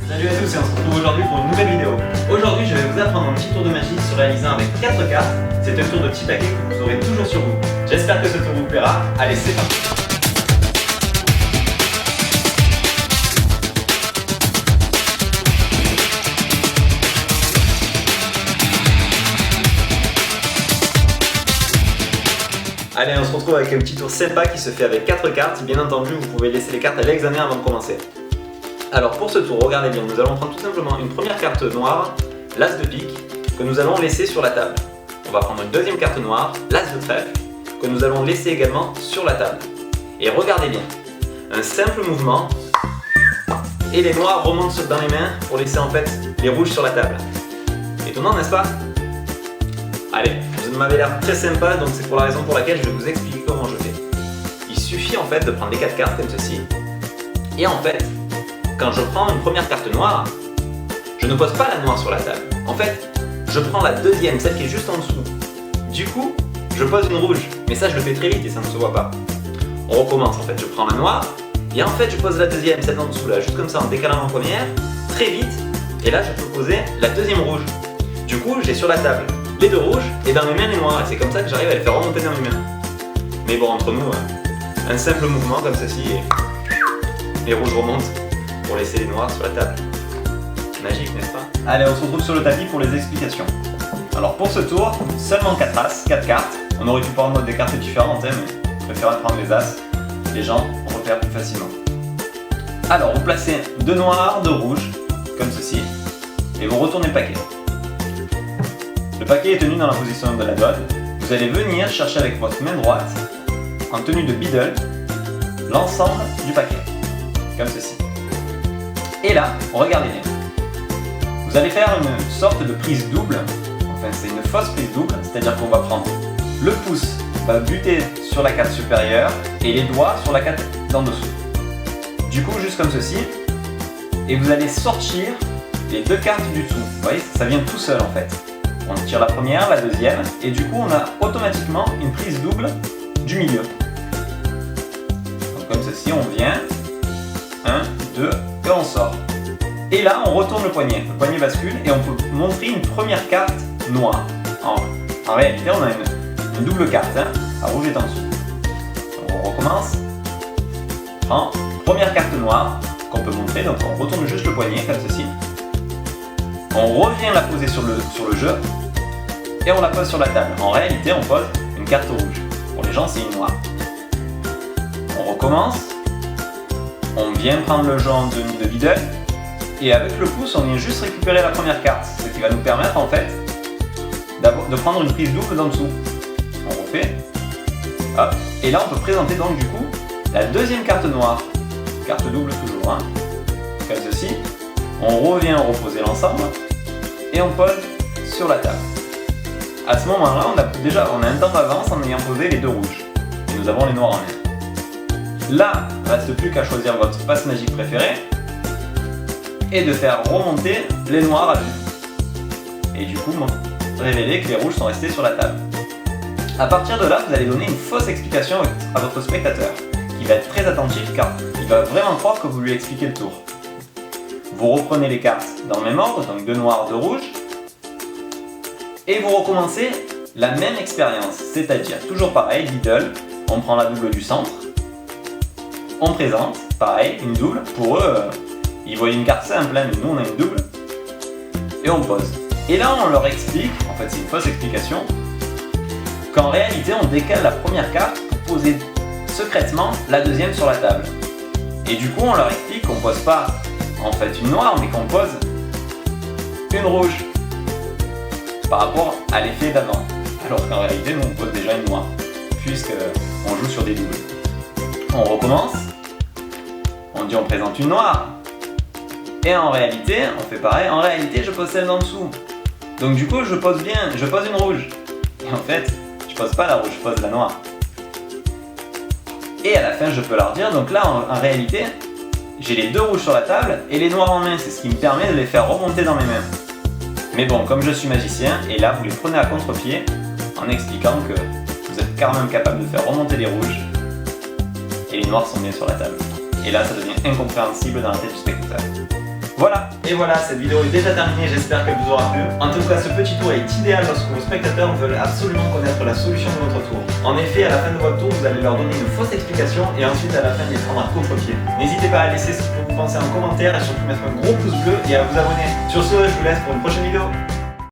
Salut à tous et on se retrouve aujourd'hui pour une nouvelle vidéo. Aujourd'hui je vais vous apprendre un petit tour de magie se réalisant avec 4 cartes. C'est un tour de petit paquet que vous aurez toujours sur vous. J'espère que ce tour vous plaira. Allez, c'est parti. Allez, on se retrouve avec un petit tour sympa qui se fait avec 4 cartes. Bien entendu, vous pouvez laisser les cartes à l'examen avant de commencer. Alors pour ce tour, regardez bien, nous allons prendre tout simplement une première carte noire, l'As de pique, que nous allons laisser sur la table. On va prendre une deuxième carte noire, l'As de trèfle, que nous allons laisser également sur la table. Et regardez bien, un simple mouvement, et les noirs remontent dans les mains pour laisser en fait les rouges sur la table. Étonnant, n'est-ce pas? Allez, vous m'avez l'air très sympa, donc c'est pour la raison pour laquelle je vais vous expliquer comment je fais. Il suffit en fait de prendre les 4 cartes comme ceci, et en fait, quand je prends une première carte noire, je ne pose pas la noire sur la table. En fait, je prends la deuxième, celle qui est juste en dessous. Du coup, je pose une rouge, mais ça je le fais très vite et ça ne se voit pas. On recommence, en fait, je prends la noire, et en fait je pose la deuxième, celle en dessous là, juste comme ça en décalant la première, très vite, et là je peux poser la deuxième rouge. Du coup, j'ai sur la table les deux rouges, et dans mes mains les noirs, et c'est comme ça que j'arrive à les faire remonter dans mes mains. Mais bon, entre nous, un simple mouvement comme ceci, et les rouges remontent pour laisser les noirs sur la table. Magique, n'est-ce pas? Allez, on se retrouve sur le tapis pour les explications. Alors pour ce tour, seulement 4 as, 4 cartes. On aurait pu prendre des cartes différentes, mais je préfère prendre les as. Les gens repèrent plus facilement. Alors, vous placez 2 noirs, 2 rouges, comme ceci, et vous retournez le paquet. Le paquet est tenu dans la position de la donne. Vous allez venir chercher avec votre main droite, en tenue de biddle, l'ensemble du paquet, comme ceci. Et là, regardez bien. Vous allez faire une sorte de prise double. Enfin, c'est une fausse prise double, c'est-à-dire qu'on va prendre le pouce, va buter sur la carte supérieure et les doigts sur la carte d'en dessous. Du coup, juste comme ceci. Et vous allez sortir les 2 cartes du dessous. Vous voyez, ça vient tout seul en fait. On tire la première, la deuxième, et du coup, on a automatiquement une prise double du milieu. Donc, comme ceci, on vient. 1, 2, et on sort. Et là, on retourne le poignet bascule et on peut montrer une première carte noire. En réalité, on a une double carte, la rouge est en dessous. Donc on recommence. Prends première carte noire qu'on peut montrer, donc on retourne juste le poignet comme ceci. On revient la poser sur le jeu et on la pose sur la table. En réalité, on pose une carte rouge. Pour les gens, c'est une noire. On recommence. On vient prendre le jeu en tenue de biddle et avec le pouce on vient juste récupérer la première carte, ce qui va nous permettre en fait de prendre une prise double d'en dessous. On refait, hop, et là on peut présenter donc du coup la deuxième carte noire, carte double toujours, comme ceci. On revient reposer l'ensemble et on pose sur la table. À ce moment-là, on a un temps d'avance en ayant posé les 2 rouges et nous avons les noirs en main. Là, il ne reste plus qu'à choisir votre passe magique préférée et de faire remonter les noirs à vue. Et du coup, révéler que les rouges sont restés sur la table. À partir de là, vous allez donner une fausse explication à votre spectateur, qui va être très attentif car il va vraiment croire que vous lui expliquez le tour. Vous reprenez les cartes dans le même ordre, donc 2 noirs, 2 rouges, et vous recommencez la même expérience, c'est-à-dire toujours pareil, biddle, on prend la double du centre, on présente, pareil, une double. Pour eux, ils voient une carte simple, mais nous on a une double. Et on pose. Et là on leur explique, en fait c'est une fausse explication, qu'en réalité on décale la première carte pour poser secrètement la deuxième sur la table. Et du coup on leur explique qu'on pose pas en fait une noire, mais qu'on pose une rouge. Par rapport à l'effet d'avant. Alors qu'en réalité nous on pose déjà une noire, puisqu'on joue sur des doubles. On recommence, on dit on présente une noire, et en réalité, on fait pareil, en réalité je pose celle d'en dessous. Donc du coup je pose une rouge. Et en fait, je pose pas la rouge, je pose la noire. Et à la fin je peux leur dire, donc là en réalité, j'ai les 2 rouges sur la table et les noirs en main, c'est ce qui me permet de les faire remonter dans mes mains. Mais bon, comme je suis magicien, et là vous les prenez à contre-pied, en expliquant que vous êtes quand même capable de faire remonter les rouges, et les noirs sont bien sur la table. Et là, ça devient incompréhensible dans la tête du spectateur. Voilà, et voilà, cette vidéo est déjà terminée, j'espère qu'elle vous aura plu. En tout cas, ce petit tour est idéal lorsque vos spectateurs veulent absolument connaître la solution de votre tour. En effet, à la fin de votre tour, vous allez leur donner une fausse explication et ensuite à la fin les prendre à contre-pied. N'hésitez pas à laisser ce que vous pensez en commentaire et surtout mettre un gros pouce bleu et à vous abonner. Sur ce, je vous laisse pour une prochaine vidéo.